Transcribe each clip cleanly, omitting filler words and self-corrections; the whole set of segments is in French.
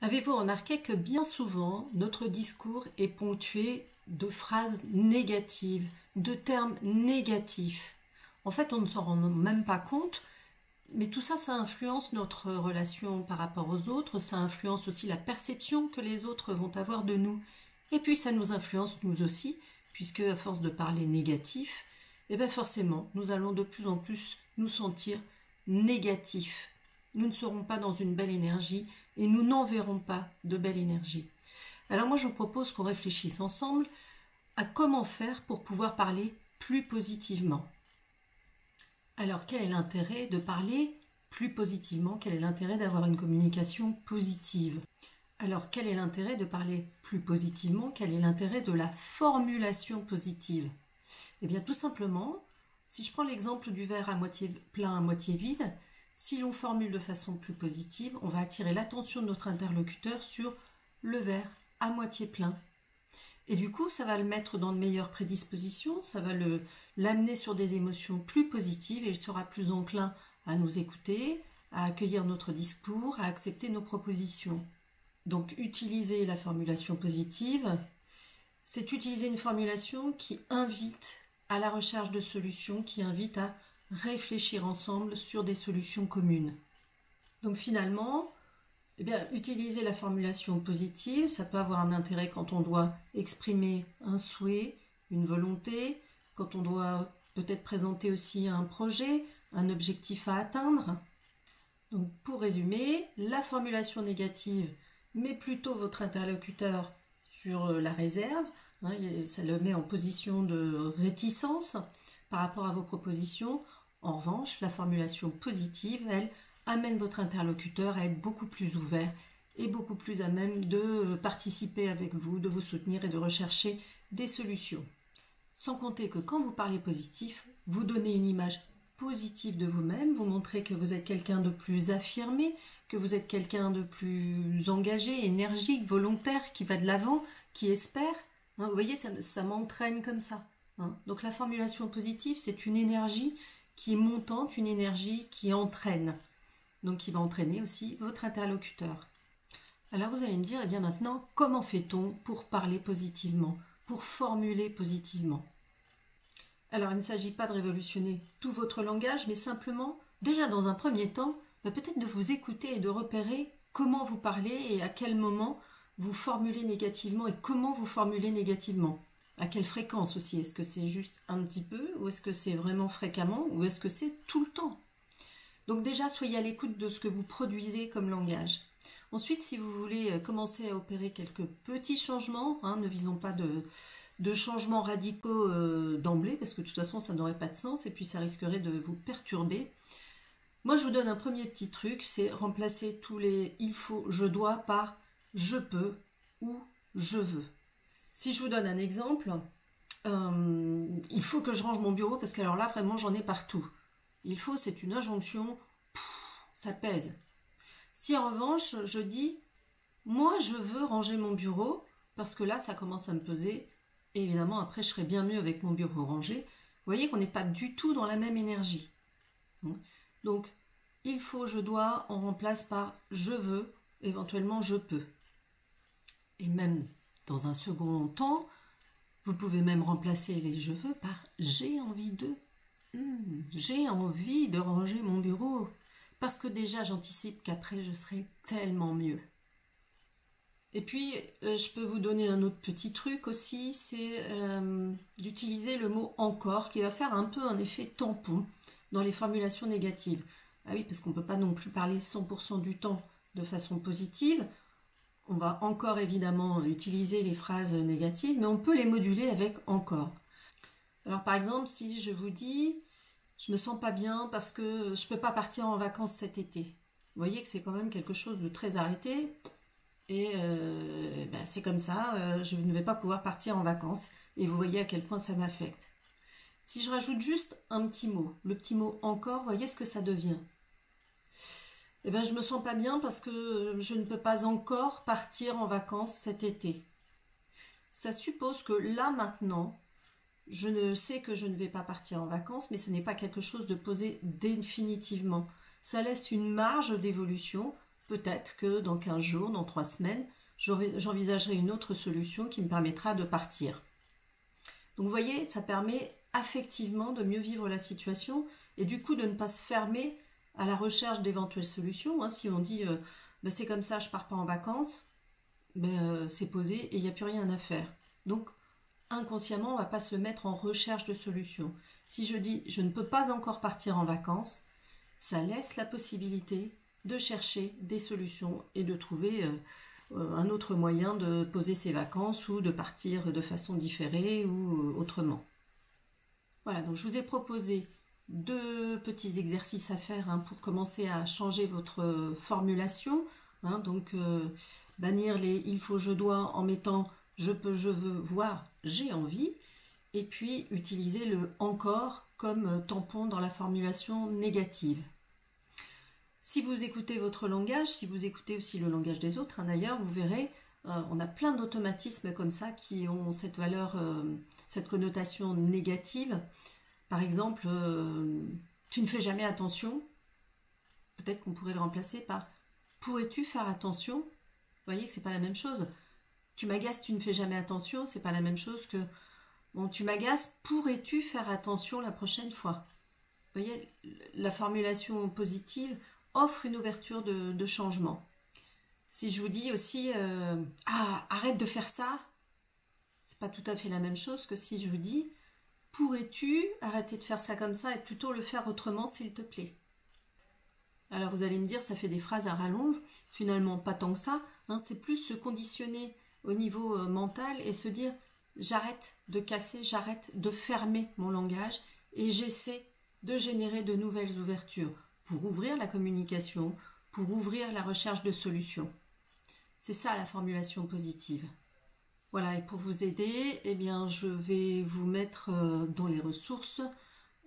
Avez-vous remarqué que bien souvent, notre discours est ponctué de phrases négatives, de termes négatifs? En fait, on ne s'en rend même pas compte, mais tout ça, ça influence notre relation par rapport aux autres, ça influence aussi la perception que les autres vont avoir de nous. Et puis, ça nous influence nous aussi, puisque à force de parler négatif, eh bien forcément, nous allons de plus en plus nous sentir négatifs. Nous ne serons pas dans une belle énergie et nous n'enverrons pas de belle énergie. Alors moi, je vous propose qu'on réfléchisse ensemble à comment faire pour pouvoir parler plus positivement. Alors, quel est l'intérêt de parler plus positivement? Quel est l'intérêt d'avoir une communication positive? Alors, quel est l'intérêt de parler plus positivement? Quel est l'intérêt de la formulation positive? Eh bien, tout simplement, si je prends l'exemple du verre à moitié plein, à moitié vide, si l'on formule de façon plus positive, on va attirer l'attention de notre interlocuteur sur le verre à moitié plein. Et du coup, ça va le mettre dans de meilleures prédispositions, ça va l'amener sur des émotions plus positives et il sera plus enclin à nous écouter, à accueillir notre discours, à accepter nos propositions. Donc, utiliser la formulation positive, c'est utiliser une formulation qui invite à la recherche de solutions, qui invite à réfléchir ensemble sur des solutions communes. Donc finalement, eh bien, utiliser la formulation positive, ça peut avoir un intérêt quand on doit exprimer un souhait, une volonté, quand on doit peut-être présenter aussi un projet, un objectif à atteindre. Donc pour résumer, la formulation négative met plutôt votre interlocuteur sur la réserve, ça le met en position de réticence par rapport à vos propositions. En revanche, la formulation positive, elle, amène votre interlocuteur à être beaucoup plus ouvert et beaucoup plus à même de participer avec vous, de vous soutenir et de rechercher des solutions. Sans compter que quand vous parlez positif, vous donnez une image positive de vous-même, vous montrez que vous êtes quelqu'un de plus affirmé, que vous êtes quelqu'un de plus engagé, énergique, volontaire, qui va de l'avant, qui espère. Vous voyez, ça m'entraîne comme ça. Donc la formulation positive, c'est une énergie qui est montante, une énergie qui entraîne. Donc qui va entraîner aussi votre interlocuteur. Alors vous allez me dire, eh bien maintenant, comment fait-on pour parler positivement, pour formuler positivement? Alors il ne s'agit pas de révolutionner tout votre langage, mais simplement, déjà dans un premier temps, peut-être de vous écouter et de repérer comment vous parlez et à quel moment vous formulez négativement et comment vous formulez négativement. À quelle fréquence aussi? Est-ce que c'est juste un petit peu ou est-ce que c'est vraiment fréquemment ou est-ce que c'est tout le temps? Donc déjà, soyez à l'écoute de ce que vous produisez comme langage. Ensuite, si vous voulez commencer à opérer quelques petits changements, ne visons pas de changements radicaux d'emblée, parce que de toute façon, ça n'aurait pas de sens, et puis ça risquerait de vous perturber. Moi, je vous donne un premier petit truc, c'est remplacer tous les « il faut »,« je dois » par « je peux » ou « je veux ». Si je vous donne un exemple, il faut que je range mon bureau, parce que alors là, vraiment, j'en ai partout. Il faut, c'est une injonction, ça pèse. Si en revanche, je dis, moi je veux ranger mon bureau, parce que là ça commence à me peser, et évidemment après je serai bien mieux avec mon bureau rangé, vous voyez qu'on n'est pas du tout dans la même énergie. Donc, il faut, je dois, on remplace par je veux, éventuellement je peux. Et même dans un second temps, vous pouvez même remplacer les je veux par j'ai envie de. J'ai envie de ranger mon bureau parce que déjà j'anticipe qu'après je serai tellement mieux. Et puis je peux vous donner un autre petit truc aussi, c'est d'utiliser le mot encore qui va faire un peu un effet tampon dans les formulations négatives. Ah oui, parce qu'on ne peut pas non plus parler 100% du temps de façon positive. On va encore évidemment utiliser les phrases négatives, mais on peut les moduler avec encore. Alors par exemple, si je vous dis « je me sens pas bien parce que je peux pas partir en vacances cet été », vous voyez que c'est quand même quelque chose de très arrêté et c'est comme ça, je ne vais pas pouvoir partir en vacances et vous voyez à quel point ça m'affecte. Si je rajoute juste un petit mot, le petit mot « encore », vous voyez ce que ça devient. Je me sens pas bien parce que je ne peux pas encore partir en vacances cet été. Ça suppose que là maintenant, je ne sais que je ne vais pas partir en vacances, mais ce n'est pas quelque chose de posé définitivement. Ça laisse une marge d'évolution. peut-être que dans 15 jours, dans 3 semaines, j'envisagerai une autre solution qui me permettra de partir. Donc vous voyez, ça permet affectivement de mieux vivre la situation et du coup de ne pas se fermer à la recherche d'éventuelles solutions. Si on dit c'est comme ça, je pars pas en vacances, c'est posé et il n'y a plus rien à faire. Donc inconsciemment, on ne va pas se mettre en recherche de solutions. Si je dis je ne peux pas encore partir en vacances, ça laisse la possibilité de chercher des solutions et de trouver un autre moyen de poser ses vacances ou de partir de façon différée ou autrement. Voilà, donc je vous ai proposé 2 petits exercices à faire pour commencer à changer votre formulation. Donc bannir les il faut, je dois en mettant je peux, je veux, voire j'ai envie. Et puis utiliser le encore comme tampon dans la formulation négative. Si vous écoutez votre langage, si vous écoutez aussi le langage des autres, d'ailleurs, vous verrez, on a plein d'automatismes comme ça qui ont cette valeur, cette connotation négative. Par exemple, tu ne fais jamais attention. Peut-être qu'on pourrait le remplacer par pourrais-tu faire attention? Vous voyez que c'est pas la même chose. Tu m'agaces, tu ne fais jamais attention, c'est pas la même chose que bon, tu m'agaces, pourrais-tu faire attention la prochaine fois? Vous voyez, la formulation positive offre une ouverture de changement. Si je vous dis aussi arrête de faire ça, c'est pas tout à fait la même chose que si je vous dis pourrais-tu arrêter de faire ça comme ça et plutôt le faire autrement s'il te plaît. Alors vous allez me dire ça fait des phrases à rallonge, finalement pas tant que ça, c'est plus se conditionner au niveau mental et se dire j'arrête de casser, j'arrête de fermer mon langage et j'essaie de générer de nouvelles ouvertures pour ouvrir la communication, pour ouvrir la recherche de solutions. C'est ça la formulation positive. Voilà, et pour vous aider, je vais vous mettre dans les ressources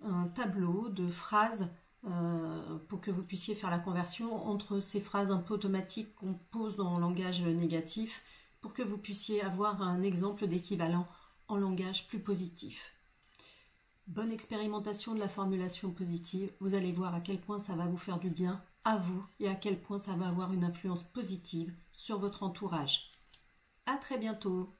un tableau de phrases pour que vous puissiez faire la conversion entre ces phrases un peu automatiques qu'on pose dans le langage négatif pour que vous puissiez avoir un exemple d'équivalent en langage plus positif. Bonne expérimentation de la formulation positive, vous allez voir à quel point ça va vous faire du bien à vous et à quel point ça va avoir une influence positive sur votre entourage. À très bientôt.